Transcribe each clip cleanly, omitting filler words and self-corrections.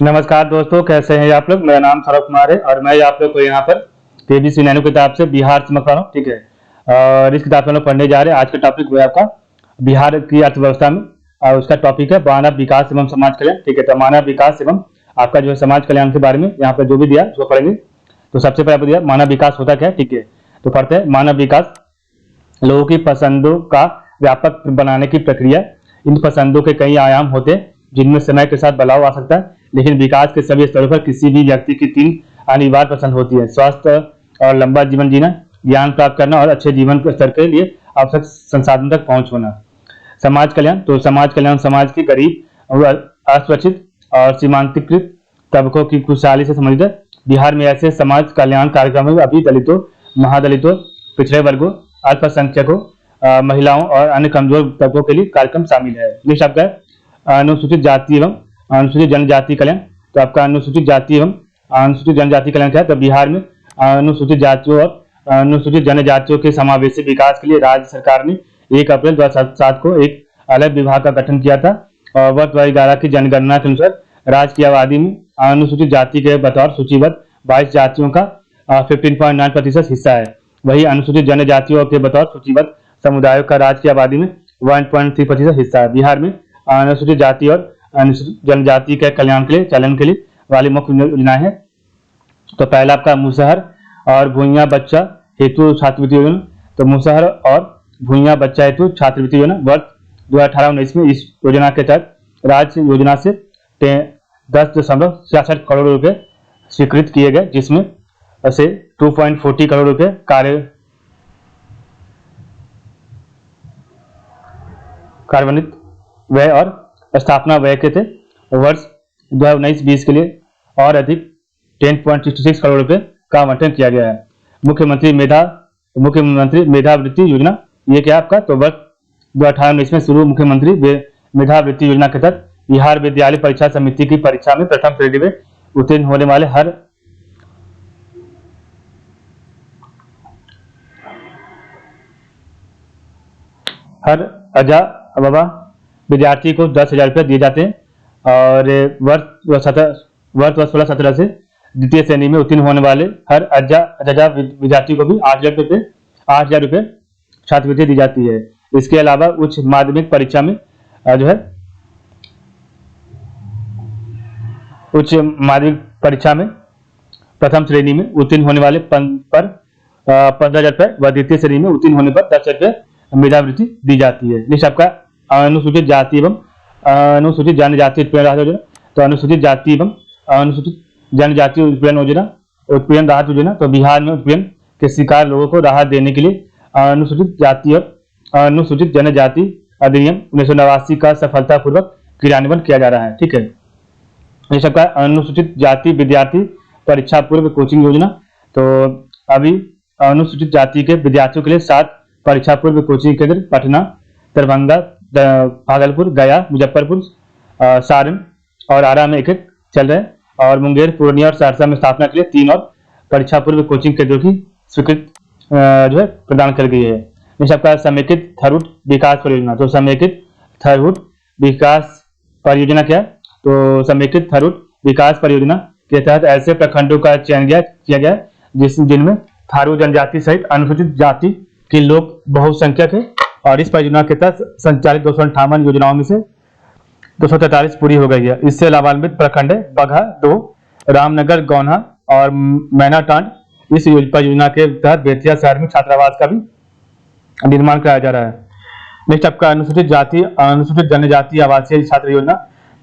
नमस्कार दोस्तों, कैसे हैं आप लोग। मेरा नाम सौरभ कुमार है और मैं आप लोग को यहाँ पर केबीसी नैनो किताब से बिहार से मखा रहा हूँ। ठीक है, और इस किताब में हम लोग पढ़ने जा रहे हैं। आज का टॉपिक है आपका बिहार की अर्थव्यवस्था में, और उसका टॉपिक है मानव विकास एवं समाज कल्याण। ठीक है, तो मानव विकास एवं आपका जो है समाज कल्याण के बारे में यहाँ पर जो भी दिया उसको पढ़ेंगे। तो सबसे पहले दिया मानव विकास होता क्या है। ठीक है, तो पढ़ते हैं। मानव विकास लोगों की पसंदों का व्यापक बनाने की प्रक्रिया। इन पसंदों के कई आयाम होते हैं जिनमें समय के साथ बदलाव आ सकता है, लेकिन विकास के सभी स्तरों पर किसी भी व्यक्ति की तीन अनिवार्य पसंद होती है: स्वास्थ्य और लंबा जीवन जीना, ज्ञान प्राप्त करना और अच्छे जीवन के स्तर के लिए आवश्यक संसाधन तक पहुंच होना। समाज कल्याण, तो समाज कल्याण समाज के गरीब और असुरक्षित और सीमांतकृत तबकों की खुशहाली से संबंधित है। बिहार में ऐसे समाज कल्याण कार्यक्रमों में अभी दलितों, महादलितों, पिछड़े वर्गों, अल्पसंख्यकों, महिलाओं और अन्य कमजोर तबकों के लिए कार्यक्रम शामिल है। नेक्स्ट आपका अनुसूचित जाति एवं अनुसूचित जनजाति कल्याण। तो आपका अनुसूचित जाति एवं अनुसूचित जनजाति कल्याण क्या है। तो बिहार में अनुसूचित जातियों और अनुसूचित जनजातियों के समावेशी विकास के लिए राज्य सरकार ने 1 अप्रैल 2007 को एक अलग विभाग का गठन किया था। और वर्ष 2011 की जनगणना के अनुसार राज्य की आबादी में अनुसूचित जाति के बतौर सूचीबद्ध 22 जातियों का 15.9% हिस्सा है। वही अनुसूचित जनजातियों के बतौर सूचीबद्ध समुदायों का राज्य की आबादी में 1.3% हिस्सा है। बिहार में अनुसूचित जाति और अनुसूचित जनजाति के कल्याण के लिए चलन के लिए वाली मुख्य योजनाएं हैं। तो पहला आपका मुसहर और भूइयां बच्चा हेतु छात्रवृत्ति योजना। तो मुसहर और भूइयां बच्चा हेतु छात्रवृत्ति योजना वर्ष 2018-19 में इस योजना के तहत राज्य योजना से 10.66 करोड़ रुपए स्वीकृत किए गए, जिसमें से 2.40 करोड़ रुपए कार्यान्वित व्यय और स्थापना व्यय के थे। वर्ष 2019-20 के लिए और अधिक 10.66 करोड़ रुपए का आवंटन किया गया है। मुख्यमंत्री मेधावृत्ति योजना, ये क्या आपका, तो वर्ष 2018-19 में शुरू मुख्यमंत्री मेधावृत्ति योजना के तहत बिहार विद्यालय परीक्षा समिति की परीक्षा में प्रथम श्रेणी में उत्तीर्ण होने वाले हर अजा विद्यार्थी को 10,000 रुपये दिए जाते हैं। और वर्ष 2016-17 से द्वितीय श्रेणी में उत्तीर्ण होने वाले हर अजा विद्यार्थी को भी 8,000 रुपये छात्रवृत्ति दी जाती है। इसके अलावा उच्च माध्यमिक परीक्षा में जो है उच्च माध्यमिक परीक्षा में प्रथम श्रेणी में उत्तीर्ण होने वाले पर 15,000 रुपये व द्वितीय श्रेणी में उत्तीर्ण होने पर 10,000 रुपये मेधावृत्ति दी जाती है। नेक्स्ट आपका अनुसूचित जाति एवं अनुसूचित जनजाति उत्पीड़न राहत योजना। तो अनुसूचित जाति एवं अनुसूचित जनजाति उत्पीड़न राहत योजना, तो बिहार में उत्पीड़न के शिकार लोगों को राहत देने के लिए अनुसूचित जाति और अनुसूचित जनजाति अधिनियम 1989 का सफलतापूर्वक क्रियान्वयन किया जा रहा है। ठीक है, ये सबका अनुसूचित जाति विद्यार्थी परीक्षा पूर्व कोचिंग योजना। तो अभी अनुसूचित जाति के विद्यार्थियों के लिए 7 परीक्षा पूर्व कोचिंग केंद्र पटना, दरभंगा, भागलपुर, गया, मुजफ्फरपुर, सारण और आरा में एक चल रहे हैं। और मुंगेर, पूर्णिया और सहरसा में स्थापना के लिए 3 और परीक्षा पूर्व कोचिंग केंद्रों की स्वीकृति जो है प्रदान कर गई है। जैसे आपका समेकित थरूट विकास परियोजना। तो समेकित थरूट विकास परियोजना क्या है, तो समेकित थरूट विकास परियोजना के तहत ऐसे प्रखंडों का चयन किया गया जिनमें थारू जनजाति सहित अनुसूचित जाति के लोग बहुसंख्यक है। और इस परियोजना के तहत संचालित 258 योजनाओं में से 243 पूरी हो गई है। इससे लाभान्वित प्रखंड है बगहा 2, रामनगर, गौन्हा और मैनाटांड। इस परियोजना के तहत बेतिया शहर में छात्रावास का भी निर्माण कराया जा रहा है। नेक्स्ट आपका अनुसूचित जाति अनुसूचित जनजाति आवासीय छात्र योजना।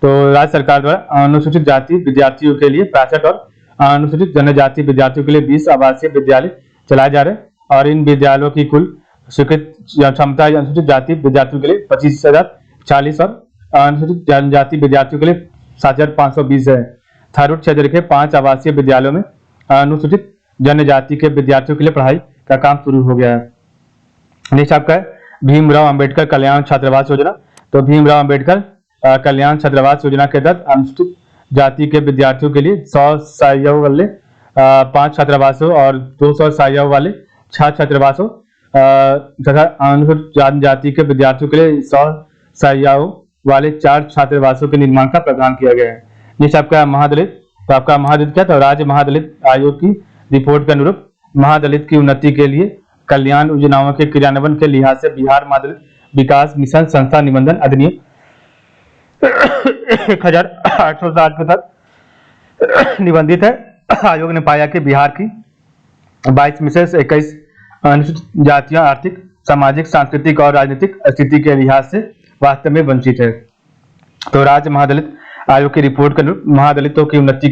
तो राज्य सरकार द्वारा अनुसूचित जाति विद्यार्थियों के लिए 65 और अनुसूचित जनजाति विद्यार्थियों के लिए 20 आवासीय विद्यालय चलाए जा रहे हैं। और इन विद्यालयों की कुल स्वीकृत क्षमता अनुसूचित जाति विद्यार्थियों के लिए 25,040 और अनुसूचित जनजाति विद्यार्थियों के लिए 7,520 है। थारूट क्षेत्र के 5 आवासीय विद्यालयों में अनुसूचित जनजाति के विद्यार्थियों के लिए पढ़ाई का काम शुरू हो गया है। नेक्स्ट आपका है भीमराव अंबेडकर कल्याण छात्रावास योजना। तो भीमराव अंबेडकर कल्याण छात्रावास योजना के तहत अनुसूचित जाति के विद्यार्थियों के लिए 100 सहायक वाले 5 छात्रावासों और 200 सहायक वाले 6 छात्रावासों तथा अनुसूचित जनजाति के विद्यार्थियों के लिए 100 सहायक वाले 4 छात्रावासों के निर्माण का प्रावधान किया गया है। जैसे आपका महादलित, तो आपका महादलित क्या था, राज्य महादलित आयोग की रिपोर्ट के अनुरूप महादलित की उन्नति के लिए कल्याण योजनाओं के क्रियान्वयन के लिहाज से बिहार महादलित विकास मिशन संस्था निबंधन अधिनियम 1860 के तहत निबंधित है। आयोग ने पाया कि बिहार की 22 में से 21 अनुसूचित जातियां आर्थिक, सामाजिक, सांस्कृतिक और राजनीतिक स्थिति के लिहाज से वास्तव में वंचित है। तो राज्य महादलित आयोग की रिपोर्ट के अनुरूप महादलितों की उन्नति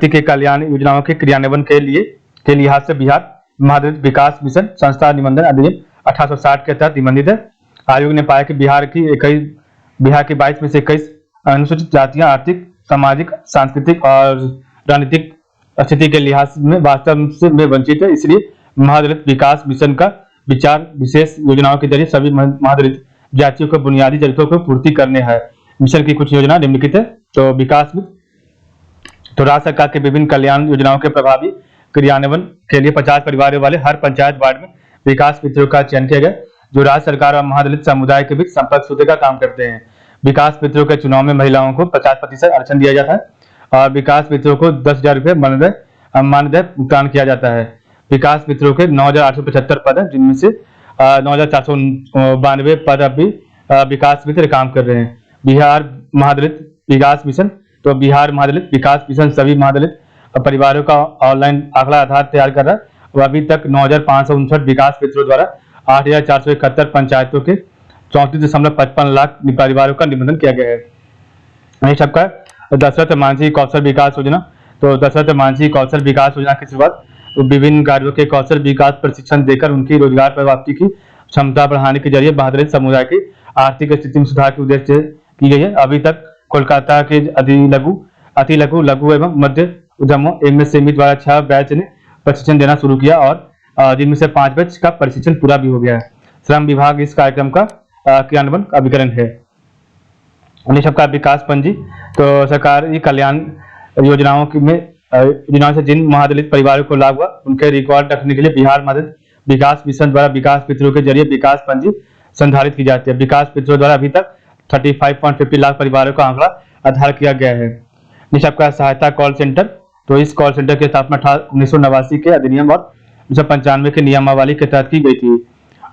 के कल्याण योजनाओं के क्रियान्वयन के लिहाज से बिहार महादलित विकास मिशन संस्था निबंधन अधिनियम 1860 के तहत निबंधित है। आयोग ने पाया कि बिहार की 22 में से 21 अनुसूचित जातियां आर्थिक, सामाजिक, सांस्कृतिक और राजनीतिक स्थिति के लिहाज में वास्तव में वंचित है। इसलिए महादलित विकास मिशन का विचार विशेष योजनाओं के जरिए सभी महादलित जातियों को बुनियादी जरूरतों को पूर्ति करने है। मिशन की कुछ योजना निम्नलिखित है। तो विकास में तो राज्य सरकार के विभिन्न कल्याण योजनाओं के प्रभावी क्रियान्वयन के लिए 50 परिवारों वाले हर पंचायत वार्ड में विकास मित्रों का चयन किया गया, जो राज्य सरकार और महादलित समुदाय के बीच संपर्क सूत्र का काम करते हैं। विकास मित्रों के चुनाव में महिलाओं को 50% आरक्षण दिया जाता है और विकास मित्रों को 10,000 रुपये मानदेय भुगतान किया जाता है। विकास मित्रों के 9,875 पद हैं, जिनमें से 9,492 पद अभी विकास मित्र काम कर रहे हैं। बिहार महादलित विकास मिशन, तो बिहार महादलित विकास मिशन सभी महादलित परिवारों का ऑनलाइन आंकड़ा आधार तैयार कर रहा है और अभी तक 9,559 विकास मित्रों द्वारा 8,471 पंचायतों के 34.55 लाख परिवारों का निबंधन किया गया है। नेक्स्ट आपका दशरथ मांझी कौशल विकास योजना। तो दशरथ मांझी कौशल विकास योजना की शुरुआत विभिन्न कार्यों के कौशल विकास प्रशिक्षण देकर उनकी रोजगार प्राप्ति की क्षमता बढ़ाने के जरिए महादलित समुदाय की आर्थिक स्थिति में सुधार के उद्देश्य से की गई है। अभी तक कोलकाता के अति लघु, लघु एवं मध्य उद्यमों MSME द्वारा 6 बैच ने प्रशिक्षण देना शुरू किया और जिनमें से 5 बैच का प्रशिक्षण पूरा भी हो गया है। श्रम विभाग इस कार्यक्रम का क्रियान्वयन अभिकरण है। सबका विकास पंजी, तो सरकारी कल्याण योजनाओं से जिन महादलित परिवारों को लाभ हुआ उनके रिकॉर्ड रखने के लिए बिहार महादलित विकास मिशन द्वारा विकास मित्रों के जरिए विकास पंजी संधारित की जाती है। विकास मित्रों द्वारा अभी तक 35.50 लाख परिवारों का आंकड़ा आधार किया गया है। आपका सहायता कॉल सेंटर, तो इस कॉल सेंटर की स्थापना 1989 के अधिनियम और 1995 के नियमावली के तहत की गई थी।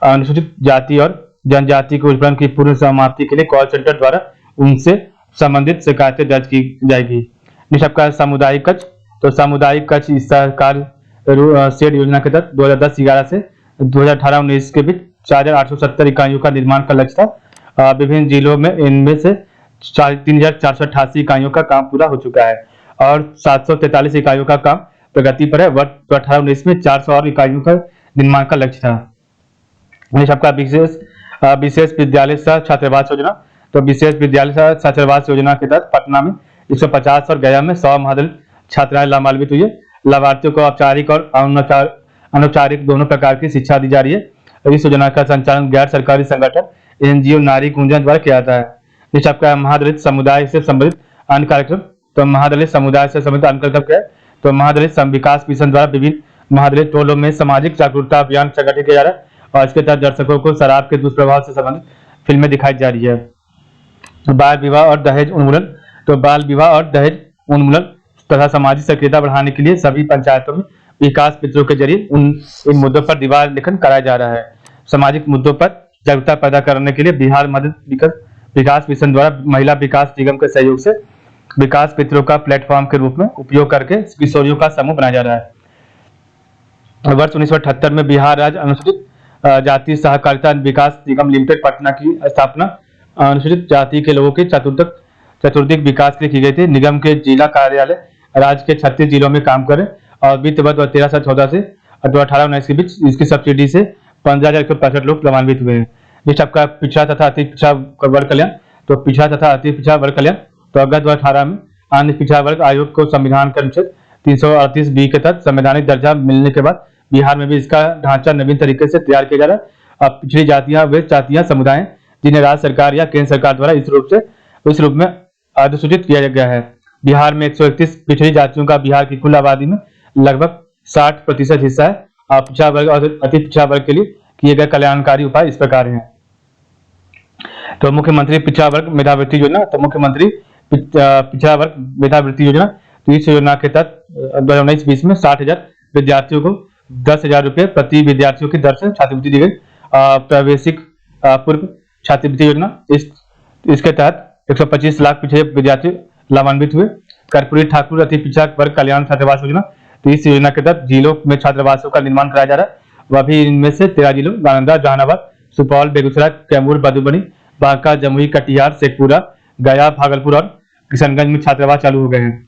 अनुसूचित जाति और जनजाति के उत्पीड़न की पूर्ण समाप्ति के लिए कॉल सेंटर द्वारा उनसे संबंधित शिकायतें दर्ज की जाएगी। आपका सामुदायिक कक्ष, तो सामुदायिक कक्ष सरकार शेड योजना के तहत 2010-11 से 2018-19 के बीच 4,870 इकाइयों का निर्माण का लक्ष्य था। विभिन्न जिलों में इनमें से 3,488 इकाइयों का काम पूरा हो चुका है और 743 इकाइयों का काम प्रगति पर है। वर्ष 2018-19 में 400 और इकाइयों का निर्माण का लक्ष्य था। आपका विशेष विद्यालय सह छात्रावास योजना, तो विशेष विद्यालय सह छात्रावास योजना के तहत पटना में 150 और गया में 100 महादलित छात्राएं लाभान्वित हुई है। लाभार्थियों को औपचारिक और अनौपचारिक दोनों प्रकार की शिक्षा दी जा रही है। इस योजना का संचालन गैर सरकारी संगठन NGO नारी कुंजन द्वारा किया जाता है। आपका महादलित समुदाय से संबंधित अन्य कार्यक्रम, तो महादलित समुदाय से संबंधित अन्य कार्यक्रम क्या है, तो महादलित विकास मिशन द्वारा विभिन्न महादलित टोलों में सामाजिक जागरूकता अभियान संगठित किया जा रहा है और इसके तहत दर्शकों को शराब के दुष्प्रभाव से संबंधित फिल्में दिखाई जा रही है। बाल विवाह और दहेज उन्मूलन, तो बाल विवाह और दहेज उन्मूलन तथा सामाजिक सक्रियता बढ़ाने के लिए सभी पंचायतों में विकास मित्रों के जरिए इन मुद्दों पर दीवार लेखन कराया जा रहा है। सामाजिक मुद्दों पर जागरूकता पैदा करने के लिए बिहार महादलित विकास मिशन द्वारा महिला विकास निगम के सहयोग से विकास मित्रों का प्लेटफॉर्म के रूप में उपयोग करके किशोरियों का समूह बनाया जा रहा है। वर्ष 1978 में बिहार राज्य अनुसूचित जाति सहकारिता विकास निगम लिमिटेड पटना की स्थापना अनुसूचित जाति के लोगों के चतुर्दिक विकास के लिए की गई थी। निगम के जिला कार्यालय राज्य के 36 जिलों में काम करे और वित्त वर्ष 2013-14 से 2018-19 के बीच इसकी सब्सिडी से 15,165 लोग लाभान्वित हुए हैं। नेक्स्ट आपका पिछड़ा तथा अति पिछड़ा वर्ग कल्याण, तो पिछड़ा तथा अति पिछड़ा वर्ग कल्याण, तो अगस्त 2018 में अन्य पिछड़ा वर्ग आयोग को संविधान के अनुच्छेद 338B के तहत संवैधानिक दर्जा मिलने के बाद बिहार में भी इसका ढांचा नवीन तरीके से तैयार किया जा रहा है। अब पिछड़ी जातियां वे जातियां समुदाय जिन्हें राज्य सरकार या केंद्र सरकार द्वारा इस रूप में अधिसूचित किया गया है। बिहार में 131 पिछड़ी जातियों का बिहार की कुल आबादी में लगभग 60% हिस्सा है। पिछड़ा वर्ग और अति पिछड़ा वर्ग के लिए किए गए कल्याणकारी उपाय इस प्रकार हैं। तो मुख्यमंत्री पिछड़ा वर्ग मेधावृत्ति योजना, तो मुख्यमंत्री पिछड़ा वर्ग मेधावृत्ति योजना, तो इस योजना के तहत 2019-20 में 60,000 विद्यार्थियों को 10,000 रुपये प्रति विद्यार्थियों की दर से छात्रवृत्ति दी गई। प्रवेशिक पूर्व छात्रवृत्ति योजना, इसके तहत 125 लाख पिछड़े विद्यार्थी लाभान्वित हुए। कर्पूरी ठाकुर अति पिछड़ा वर्ग कल्याण छात्रावास योजना, तो इस योजना के तहत जिलों में छात्रावासों का निर्माण कराया जा रहा है। वह भी इनमें से 13 जिलों नालंदा, जहानाबाद, सुपौल, बेगूसराय, कैमूर, मधुबनी, बांका, जमुई, कटिहार, शेखपुरा, गया, भागलपुर और किशनगंज में छात्रावास चालू हो गए हैं।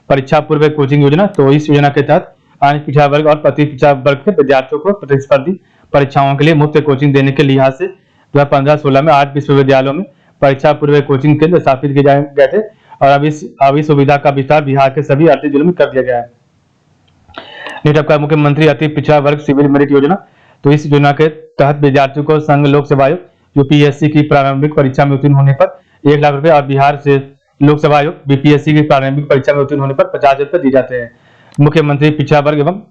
परीक्षा पूर्व कोचिंग योजना, तो इस योजना के तहत अन्य पिछड़ा वर्ग और प्रति पिछड़ा वर्ग के विद्यार्थियों को प्रतिस्पर्धी परीक्षाओं के लिए मुफ्त कोचिंग देने के लिहाज से 2015-16 में 8 विश्वविद्यालयों में परीक्षा पूर्व कोचिंग केंद्र स्थापित किए गए थे और अब इस सुविधा का विस्तार बिहार के सभी 38 जिलों में कर दिया गया है। नीटअप का मुख्यमंत्री अति पिछड़ा वर्ग सिविल मेरिट योजना, तो इस योजना के तहत विद्यार्थियों को संघ लोक सेवा आयोग यूपीएससी की प्रारंभिक परीक्षा में उत्तीर्ण होने पर 1 लाख रुपए और बिहार से लोक सेवा आयोग बीपीएससी की प्रारंभिक परीक्षा में उत्तीर्ण होने पर 50,000 रुपए दिए जाते हैं। मुख्यमंत्री पिछड़ा वर्ग एवं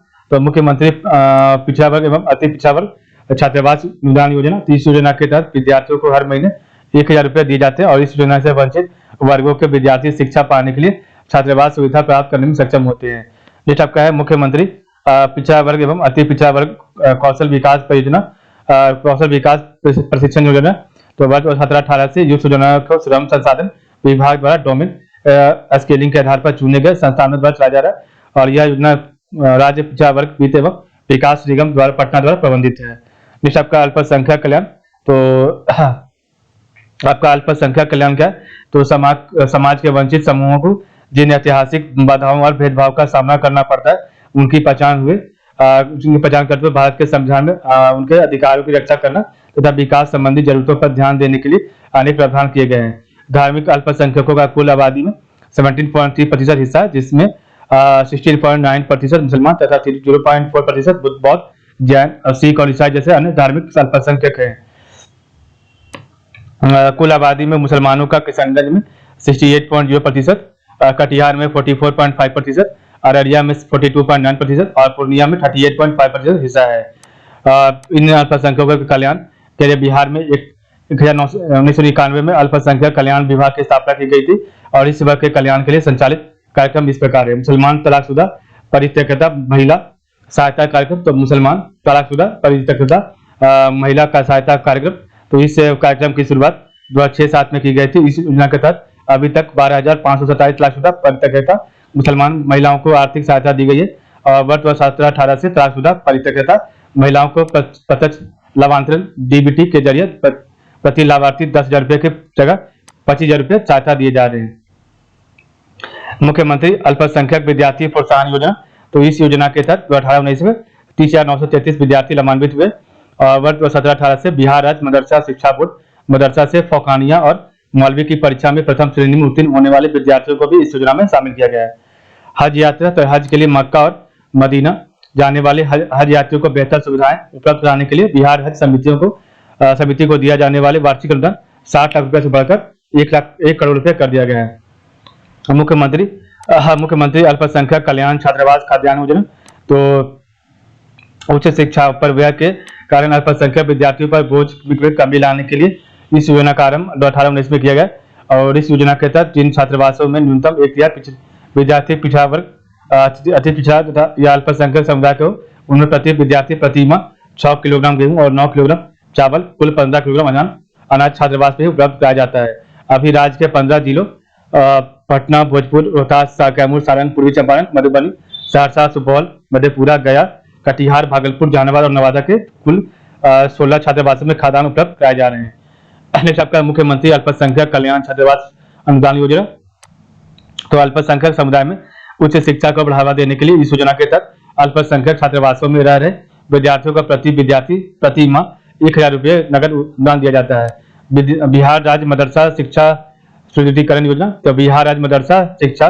अति पिछड़ा वर्ग छात्रावास अनुदान योजना, तो इस योजना के तहत विद्यार्थियों को हर महीने 1,000 रुपए दिए जाते हैं और इस योजना से वंचित वर्गों के विद्यार्थी शिक्षा पाने के लिए छात्रावास सुविधा प्राप्त करने में सक्षम होते हैं। नेक्स्ट आपका है मुख्यमंत्री पिछड़ा वर्ग एवं अति पिछड़ा वर्ग कौशल विकास परियोजना, कौशल विकास प्रशिक्षण योजना, तो वर्ष 2017-18 से युक्त योजना को श्रम संसाधन विभाग द्वारा डोमेन स्केलिंग के आधार पर चुने गए संस्थानों द्वारा चलाया जा रहा है और यह योजना राज्य पिछड़ा वर्ग वित्त एवं विकास निगम द्वारा पटना द्वारा प्रबंधित है। नेक्स्ट आपका अल्पसंख्यक कल्याण, तो आपका अल्पसंख्यक कल्याण क्या है, तो समाज के वंचित समूहों को जिन ऐतिहासिक बाधाओं और भेदभाव का सामना करना पड़ता है उनकी पहचान करते हुए भारत के संविधान में उनके अधिकारों की रक्षा करना तथा विकास संबंधी जरूरतों पर ध्यान देने के लिए अनेक प्रावधान किए गए हैं। धार्मिक अल्पसंख्यकों का कुल आबादी में 17.3% हिस्सा है, जिसमें 16.9% मुसलमान तथा 0.4% बुद्ध, बौद्ध, जैन, सिख और ईसाई जैसे अन्य धार्मिक अल्पसंख्यक हैं। कुल आबादी में मुसलमानों का किशनगंज में 68.0%, कटिहार में 44.5%, अररिया में 42.9% और पूर्णिया में 38.5% हिस्सा है। इन अल्पसंख्यकों के कल्याण के लिए बिहार में 1991 में अल्पसंख्यक कल्याण विभाग की स्थापना की गई थी और इस वर्ग के कल्याण के लिए संचालित कार्यक्रम इस प्रकार है। मुसलमान तलाकशुदा परित्यक्ता महिला सहायता कार्यक्रम, तो मुसलमान तलाकशुदा परित्यक्ता महिला का सहायता कार्यक्रम, तो इस कार्यक्रम की शुरुआत 2006-07 में की गई थी। इस योजना के तहत अभी तक 12,527 तलाकशुदा परित्यक्ता मुसलमान महिलाओं को आर्थिक सहायता दी गई है और वर्ष 2017-18 से तलाकशुदा परित्यक्ता महिलाओं को प्रत्यक्ष लाभांतरण डीबीटी के जरिए प्रति लाभार्थी 10,000 रुपए की जगह 25,000 रुपए सहायता दिए जा रहे हैं। मुख्यमंत्री अल्पसंख्यक विद्यार्थी प्रोत्साहन योजना, तो इस योजना के तहत 2018-19 में 30,933 विद्यार्थी लाभान्वित हुए और वर्ष 2017-18 से बिहार राज्य मदरसा शिक्षा बोर्ड मदरसा से फौकानिया और मौलवी की परीक्षा में प्रथम श्रेणी में उत्तीर्ण होने वाले विद्यार्थियों को भी इस योजना में शामिल किया गया है। हज यात्रा, तो हज के लिए मक्का और मदीना जाने वाले हज यात्रियों को बेहतर सुविधाएं उपलब्ध कराने के लिए बिहार हज समिति को दिया जाने वाले वार्षिक अनुदान 60 लाख रुपए से बढ़कर 1 करोड़ रुपए कर दिया गया है। मुख्यमंत्री अल्पसंख्यक कल्याण छात्रावास खाद्यान्न योजना, तो उच्च शिक्षा पर व्यय के कारण अल्पसंख्यक विद्यार्थियों पर बोझ में कमी लाने के लिए इस योजना का आरंभ 2018-19 में किया गया और इस योजना के तहत जिन छात्रावासों में न्यूनतम 1,000 विद्यार्थी पिछड़ा वर्ग अति पिछड़ा तथा या अल्पसंख्यक समुदाय को उनमें प्रति विद्यार्थी प्रति माह 6 किलोग्राम गेहूं और 9 किलोग्राम चावल कुल 15 किलोग्राम अनाज छात्रावास में उपलब्ध कराया जाता है। अभी राज्य के 15 जिलों पटना, भोजपुर, रोहतास, कैमूर, सारण, पूर्वी चंपारण, मधुबनी, सहरसा, सुपौल, मधेपुरा, गया, कटिहार, भागलपुर, जहानाबाद और नवादा के कुल 16 छात्रावासों में खाद्यान्न उपलब्ध कराए जा रहे हैं। नेक्स्ट आपका मुख्यमंत्री अल्पसंख्यक कल्याण छात्रावास अनुदान योजना, तो अल्पसंख्यक समुदाय में उच्च शिक्षा को बढ़ावा देने के लिए इस योजना के तहत अल्पसंख्यक छात्रावासों में रह रहे विद्यार्थियों का प्रति विद्यार्थी प्रति माह 1,000 रुपए नगद अनुदान दिया जाता है। बिहार राज्य मदरसा शिक्षा सुदृढ़ीकरण योजना, तो बिहार राज्य मदरसा शिक्षा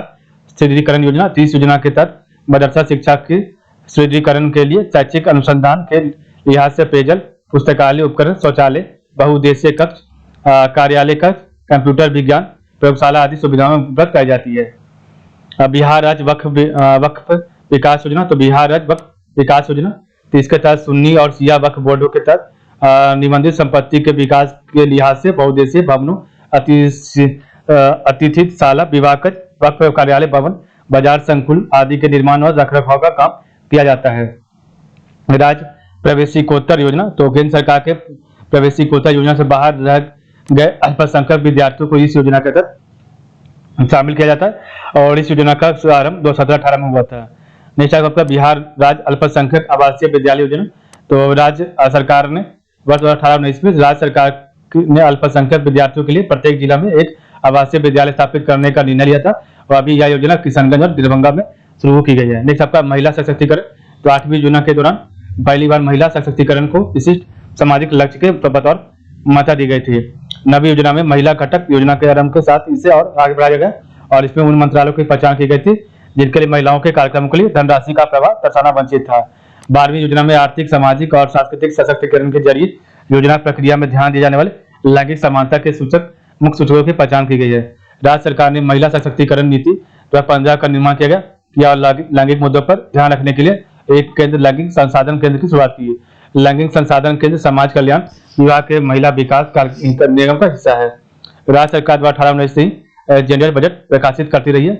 सुदृढ़ीकरण योजना, तो इस योजना के तहत मदरसा शिक्षा के सुदृढ़ीकरण के लिए शैक्षिक अनुसंधान के लिहाज से पेयजल, पुस्तकालय उपकरण, शौचालय, बहुउद्देशीय कक्ष, कार्यालय कक्ष, कंप्यूटर विज्ञान प्रयोगशाला आदि सुविधाएं उपलब्ध कराई जाती है। बिहार राज्य वक्फ विकास योजना, तो बिहार राज्य वक्फ विकास योजना, तो इसके तहत सुन्नी और शिया वक्फ बोर्डों के तहत निबंधित संपत्ति के विकास के लिहाज से बहुउद्देशीय भवनों, अति अतिथिशाला, विवाह कक्ष, वक्फ कार्यालय भवन, बाजार संकुल आदि के निर्माण और रखरखाव का काम किया जाता है। राज्य प्रवेशिकोत्तर योजना, तो केंद्र सरकार के प्रवेशिकोत्तर योजना से बाहर रह गए अल्पसंख्यक विद्यार्थियों को इस योजना के तहत शामिल किया जाता है और इस योजना का शुभारंभ 2017-18 में हुआ था। नेक्स्ट आपका बिहार राज्य अल्पसंख्यक आवासीय विद्यालय योजना, तो राज्य सरकार ने वर्ष 2018-19 में राज्य सरकार ने अल्पसंख्यक विद्यार्थियों के लिए प्रत्येक जिला में एक आवासीय विद्यालय स्थापित करने का निर्णय लिया था और अभी यह योजना किशनगंज और दरभंगा में शुरू की गई है। नेक्स्ट आपका महिला सशक्तिकरण, तो 8वीं योजना के दौरान पहली बार महिला सशक्तिकरण को विशिष्ट सामाजिक लक्ष्य के बतौर मान्यता दी गई थी। 9वीं योजना में महिला घटक योजना के आरंभ के साथ इसे और आगे बढ़ाया गया और इसमें उन मंत्रालयों की पहचान की गई थी जिनके लिए महिलाओं के कार्यक्रमों के लिए धनराशि का प्रवाह दर्शाना वंचित था। 12वीं योजना में आर्थिक, सामाजिक और सांस्कृतिक सशक्तिकरण के जरिए योजना प्रक्रिया में ध्यान दिए जाने वाले लैंगिक समानता के सूचक मुख्य सूचकों की पहचान की गई है। राज्य सरकार ने महिला सशक्तिकरण नीति 2015 का निर्माण किया गया या लैंगिक मुद्दों पर ध्यान रखने के लिए एक केंद्र लैंगिक संसाधन केंद्र की शुरुआत की है। लैंगिक संसाधन केंद्र समाज कल्याण विभाग के महिला विकास निगम का हिस्सा है। राज्य सरकार द्वारा 18-19 से ही जेंडर बजट प्रकाशित करती रही है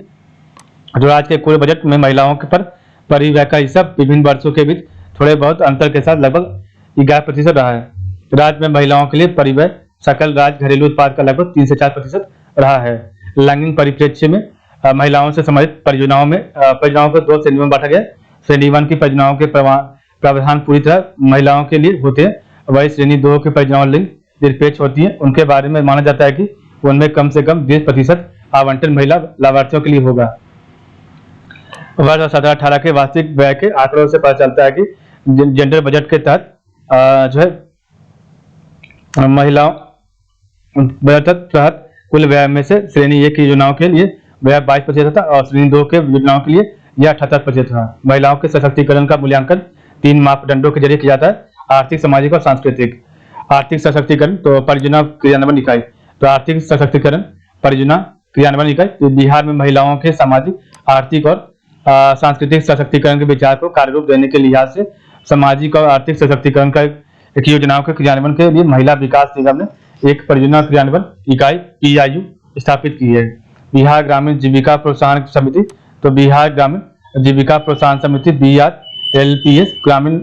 जो राज्य के कुल बजट में महिलाओं के पर परिव्यय का हिस्सा विभिन्न वर्षों के बीच थोड़े बहुत अंतर के साथ लगभग 11% रहा है। राज्य में महिलाओं के लिए परिव्यय सकल राज्य घरेलू उत्पाद का लगभग 3 से 4% रहा है। लैंगिक परिप्रेक्ष्य में महिलाओं से संबंधित परियोजनाओं को 2 श्रेणियों में बांटा गया है। श्रेणी 1 की परियोजनाओं के प्रावधान पूरी तरह महिलाओं के लिए होते हैं, वही श्रेणी 2 की परियोजनाओं लिंग निरपेक्ष होती है। उनके बारे में माना जाता है कि उनमें कम से कम 20% आवंटन महिला लाभार्थियों के लिए होगा। वर्ष 2017-18 के वार्षिक व्यय के आंकड़ों से पता चलता है कि जेंडर बजट के तहत जो है महिलाओं बजट तहत कुल व्यय में से श्रेणी 1 की योजनाओं के लिए व्यय 22% था और श्रेणी 2 के योजनाओं के लिए यह 78% था। महिलाओं के सशक्तिकरण का मूल्यांकन 3 मापदंडों के जरिए किया जाता है: आर्थिक, सामाजिक और सांस्कृतिक। आर्थिक सशक्तिकरण, तो परियोजना क्रियान्वयन इकाई, तो आर्थिक सशक्तिकरण परियोजना क्रियान्वयन इकाई तो बिहार में महिलाओं के सामाजिक, आर्थिक और सांस्कृतिक सशक्तिकरण के विचार को कार्यरूप देने के लिहाज से सामाजिक और आर्थिक सशक्तिकरण का एक योजनाओं के क्रियान्वयन के लिए महिला विकास निगम ने एक परियोजना क्रियान्वयन इकाई PIU स्थापित की है। बिहार ग्रामीण जीविका प्रोत्साहन समिति, तो बिहार ग्रामीण जीविका प्रोत्साहन समिति BRLPS ग्रामीण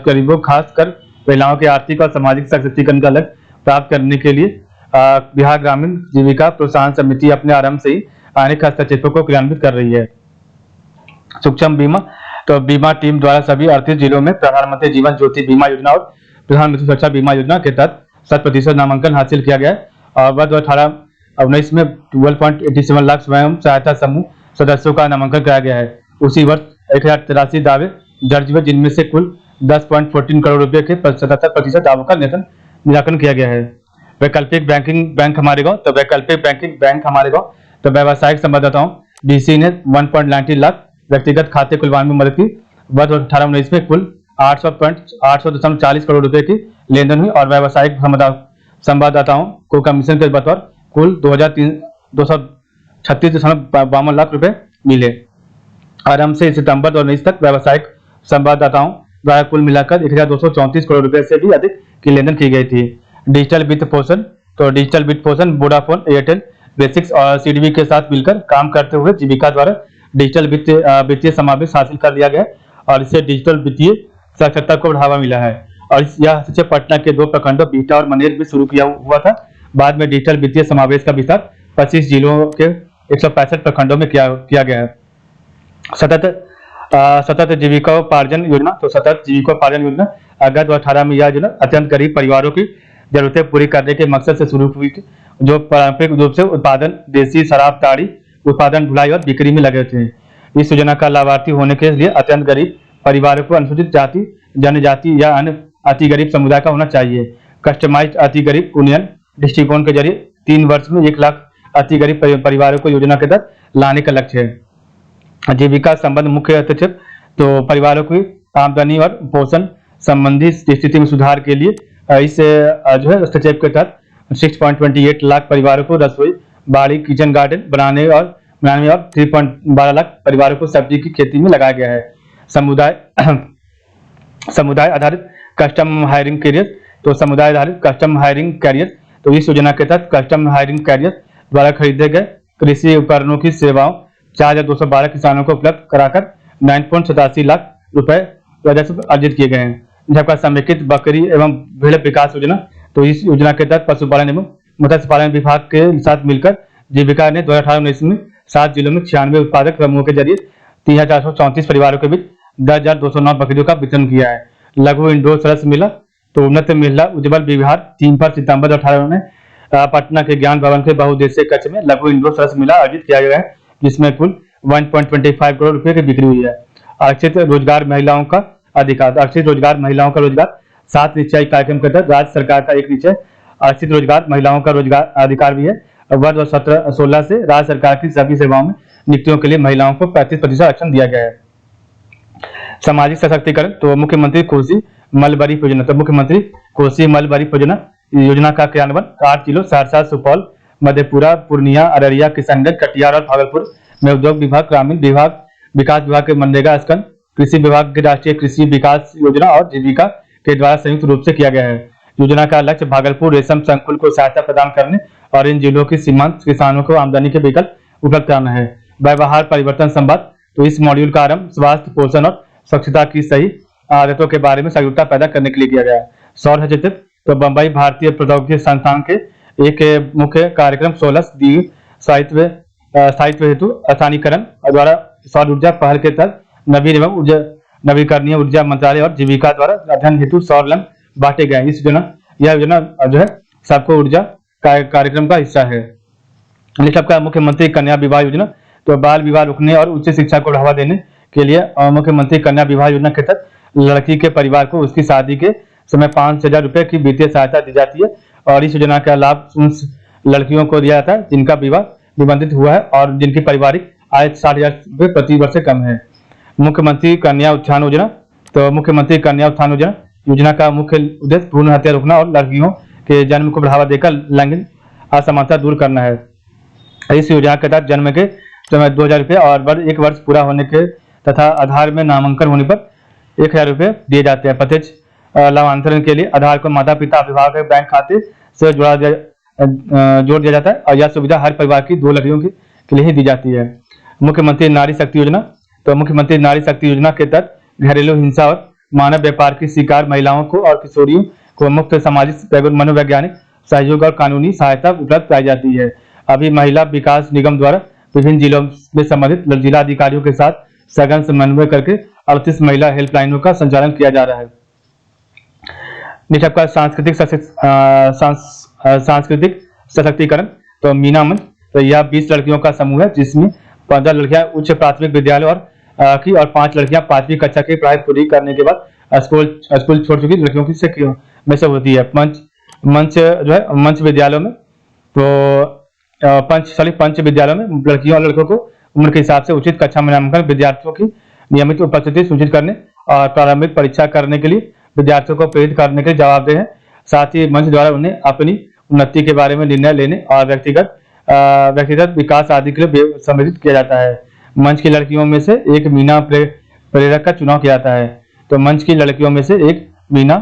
गरीबों खासकर महिलाओं के आर्थिक और सामाजिक सशक्तिकरण का लक्ष्य प्राप्त करने के लिए बिहार ग्रामीण जीविका प्रोत्साहन समिति अपने आरंभ से ही अनेक हस्तक्षेपों को क्रियान्वित कर रही है। सूक्ष्म बीमा, तो बीमा टीम द्वारा सभी 38 जिलों में प्रधानमंत्री जीवन ज्योति बीमा योजना और प्रधानमंत्री सुरक्षा बीमा योजना के तहत 100% नामांकन हासिल किया गया है और वर्ष 2018-19 में 12.87 लाख स्वयं सहायता समूह सदस्यों का नामांकन कराया गया है। उसी वर्ष 1083 दावे दर्ज हुए जिनमें से कुल 10.14 करोड़ रुपए के 77% दावों का निराकरण किया गया है। वैकल्पिक बैंकिंग बैंक हमारे गांव, तो वैकल्पिक बैंकिंग बैंक हमारे गांव, तो व्यावसायिक संवाददाताओं DC ने 1.90 लाख व्यक्तिगत खाते खुलवाने में मदद की। वर्ष 2018-19 में कुल 800.40 करोड़ रुपए की लेन देन हुई और व्यावसायिक संवाददाताओं को कमीशन के बतौर कुल 236.52 लाख रुपए मिले। आरंभ से सितंबर 2019 तक व्यावसायिक संवाददाताओं द्वारा कुल मिलाकर 1234 करोड़ रुपए से भी अधिक की लेन देन की गई थी। डिजिटल वित्त पोषण, तो डिजिटल वित्त पोषण वोडाफोन, एयरटेल, बेसिक्स और CDB के साथ मिलकर काम करते हुए जीविका द्वारा डिजिटल वित्तीय समावेश हासिल कर लिया गया और इससे डिजिटल वित्तीय साक्षरता को बढ़ावा मिला है। और यह सिर्फ पटना के 2 प्रखंडों बीटा और मनेर में शुरू किया हुआ था। बाद में डिजिटल वित्तीय समावेश का विस्तार 25 जिलों के 165 प्रखंडों में किया गया है। सतत जीविकोपार्जन योजना, तो सतत जीविकोपार्जन योजना अगस्त 2018 में यह योजना अत्यंत गरीब परिवारों की जरूरतें पूरी करने के मकसद से शुरू हुई थी, जो पारंपरिक रूप से उत्पादन, देसी शराब, ताड़ी उत्पादन, ढुलाई और बिक्री में लगे थे। इस योजना का लाभार्थी होने के लिए अत्यंत गरीब परिवारों को अनुसूचित जाति, जनजाति या अन्य अति गरीब समुदाय का होना चाहिए। कस्टमाइज्ड अति गरीब उन्नयन दृष्टिकोण के जरिए 3 वर्ष में 1 लाख अति गरीब परिवारों को योजना के तहत लाने का लक्ष्य है। जीविका संबंध मुख्य हस्तक्षेप, तो परिवारों की आमदनी और पोषण संबंधी स्थिति में सुधार के लिए इस जो है हस्तक्षेप के तहत 6.28 लाख परिवारों को रसोई, बाड़ी, किचन गार्डन बनाने में और 3.12 लाख परिवारों को सब्जी की खेती में लगाया गया है। समुदाय आधारित कस्टम हायरिंग कैरियर, तो समुदाय आधारित कस्टम हायरिंग कैरियर, तो इस योजना के तहत कस्टम हायरिंग कैरियर द्वारा खरीदे गए कृषि उपकरणों की सेवाओं 4,212 किसानों को उपलब्ध कराकर 9.87 लाख रुपए राजस्व अर्जित किए गए हैं। जबकि समेकित बकरी एवं भेड़ विकास योजना, तो इस योजना के तहत पशुपालन एवं मत्स्य पालन विभाग के साथ मिलकर जीविका ने 2018-19 में 7 जिलों में 96 उत्पादक समूहों के जरिए 3,434 परिवारों के बीच 10,209 बकरियों का वितरण किया है। लघु इंडोर सरस मेला, तो उन्नत महिला उज्जवल विहार 3 सितंबर 2018 में पटना के ज्ञान भवन के बहुउद्देशीय कक्ष में लघु इंडोर सरस मेला आयोजित किया गया है, जिसमें कुल 1.25 करोड़ रुपए की बिक्री हुई है। आरक्षित रोजगार महिलाओं का अधिकार, आरक्षित रोजगार महिलाओं का रोजगार 7 निश्चय कार्यक्रम के तहत राज्य सरकार का एक निश्चय आरक्षित रोजगार महिलाओं का रोजगार अधिकार भी है। वर्ष 2017-16 से राज्य सरकार की सभी सेवाओं में नियुक्तियों के लिए महिलाओं को 35% आरक्षण दिया गया है। सामाजिक सशक्तिकरण, तो मुख्यमंत्री कोसी मलबरी योजना, तो मुख्यमंत्री कोसी मलबरी योजना का क्रियान्वयन 8 जिलों सहरसा, सुपौल, मधेपुरा, पूर्णिया, अररिया, किशनगंज, कटिहार और भागलपुर में उद्योग विभाग, ग्रामीण विभाग, विकास विभाग के मनरेगा स्कंद, कृषि विभाग की राष्ट्रीय कृषि विकास योजना और जीविका के द्वारा संयुक्त रूप से किया गया है। योजना का लक्ष्य भागलपुर रेशम संकुल को सहायता प्रदान करने और इन जिलों के सीमांत किसानों को आमदनी के विकल्प उपलब्ध कराना है। व्यवहार परिवर्तन संवाद, तो इस मॉड्यूल का आरंभ स्वास्थ्य, पोषण और स्वच्छता की सही आदतों के बारे में जागरूकता पैदा करने के लिए किया गया है। सौर चित्र, तो बंबई भारतीय प्रौद्योगिकी संस्थान के एक मुख्य कार्यक्रम 16 स्थायित्व हेतु स्थानीकरण द्वारा सौर ऊर्जा पहल के तहत नवीकरणीय ऊर्जा मंत्रालय और जीविका द्वारा अध्ययन हेतु सौर लैंप बांटे गए। यह योजना जो है सबको ऊर्जा कार्यक्रम का हिस्सा है। का मुख्यमंत्री कन्या विवाह योजना, तो बाल विवाह रोकने और उच्च शिक्षा को बढ़ावा देने के लिए मुख्यमंत्री कन्या विवाह योजना के तहत लड़की के परिवार को उसकी शादी के समय 5,000 रुपए की वित्तीय सहायता दी जाती है और इस योजना का लाभ उन लड़कियों को दिया जाता है जिनका विवाह निबंधित हुआ है और जिनकी पारिवारिक आय 60,000 रुपए प्रति वर्ष से कम है। मुख्यमंत्री कन्या उत्थान योजना, तो मुख्यमंत्री कन्या उत्थान योजना का मुख्य उद्देश्य भ्रूण हत्या रोकना और लड़कियों के जन्म को बढ़ावा देकर लैंगिक असमानता दूर करना है। इस योजना के तहत जन्म के समय 2,000 रुपये और 1 वर्ष पूरा होने के तथा आधार में नामांकन होने पर 1,000 रुपये दिए जाते हैं। प्रत्यक्ष लाभांतरण के लिए आधार को माता पिता अभिभावक के बैंक खाते से जोड़ दिया जाता है और यह सुविधा हर परिवार की 2 लड़कियों के लिए ही दी जाती है। मुख्यमंत्री नारी शक्ति योजना, तो मुख्यमंत्री नारी शक्ति योजना के तहत घरेलू हिंसा और मानव व्यापार की शिकार महिलाओं को और किशोरियों को मुफ्त सामाजिक मनोवैज्ञानिक सहयोग और कानूनी सहायता उपलब्ध कराई जाती है। अभी महिला विकास निगम द्वारा विभिन्न जिलों में संबंधित जिला अधिकारियों के साथ सघन समन्वय करके 38 महिला हेल्पलाइनों का संचालन किया जा रहा है। निष्पक्ष सांस्कृतिक सशक्तिकरण, तो मीना मंच, तो यह 20 लड़कियों का समूह है जिसमें 15 लड़कियां उच्च प्राथमिक विद्यालय और 5 लड़कियां 5वीं कक्षा की पढ़ाई पूरी करने के बाद स्कूल छोड़ चुकी लड़कियों की में से होती है। मंच विद्यालयों में, तो पंच विद्यालयों में लड़कियों और लड़कों को उम्र के हिसाब से उचित कक्षा में नामांकन, विद्यार्थियों की नियमित उपस्थिति सुनिश्चित करने और प्रारंभिक परीक्षा करने के लिए विद्यार्थियों को प्रेरित करने के लिए जवाबदेह है। साथ ही मंच द्वारा उन्हें अपनी उन्नति के बारे में निर्णय लेने और व्यक्तिगत विकास आदि के लिए सम्मिलित किया जाता है। मंच की लड़कियों में से एक मीना प्रेरक का चुनाव किया जाता है, तो मंच की लड़कियों में से एक मीना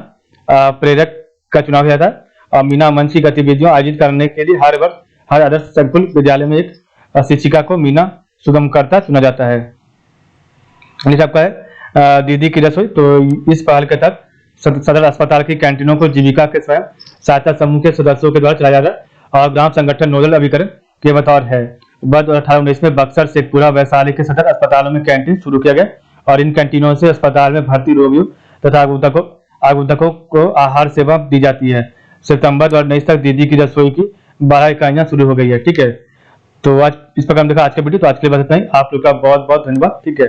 प्रेरक का चुनाव किया जाता है और मीना मंच की गतिविधियों आयोजित करने के लिए हर वर्ष हर आदर्श संकुल विद्यालय में एक शिक्षिका को मीना सुगमकर्ता चुना जाता है। सबका है दीदी की रसोई, तो इस पहल के तहत सदर अस्पताल की कैंटीनों को जीविका के स्वयं सहायता समूह के सदस्यों के द्वारा चलाया जाता है और ग्राम संगठन नोडल अभिकरण के बतौर है। वर्ष 2018-19 में बक्सर, शेखपुरा, वैशाली के सदर अस्पतालों में कैंटीन शुरू किया गया और इन कैंटीनों से अस्पताल में भर्ती रोगियों तथा आगंतुकों को आहार सेवा दी जाती है। सितंबर 2019 तक दीदी की रसोई की 12 इकाइयां शुरू हो गई है। ठीक है, तो आज इस प्रकार हम देखा आज का वीडियो, तो आज के लिए बस इतना ही। आप लोग का बहुत बहुत धन्यवाद। ठीक है।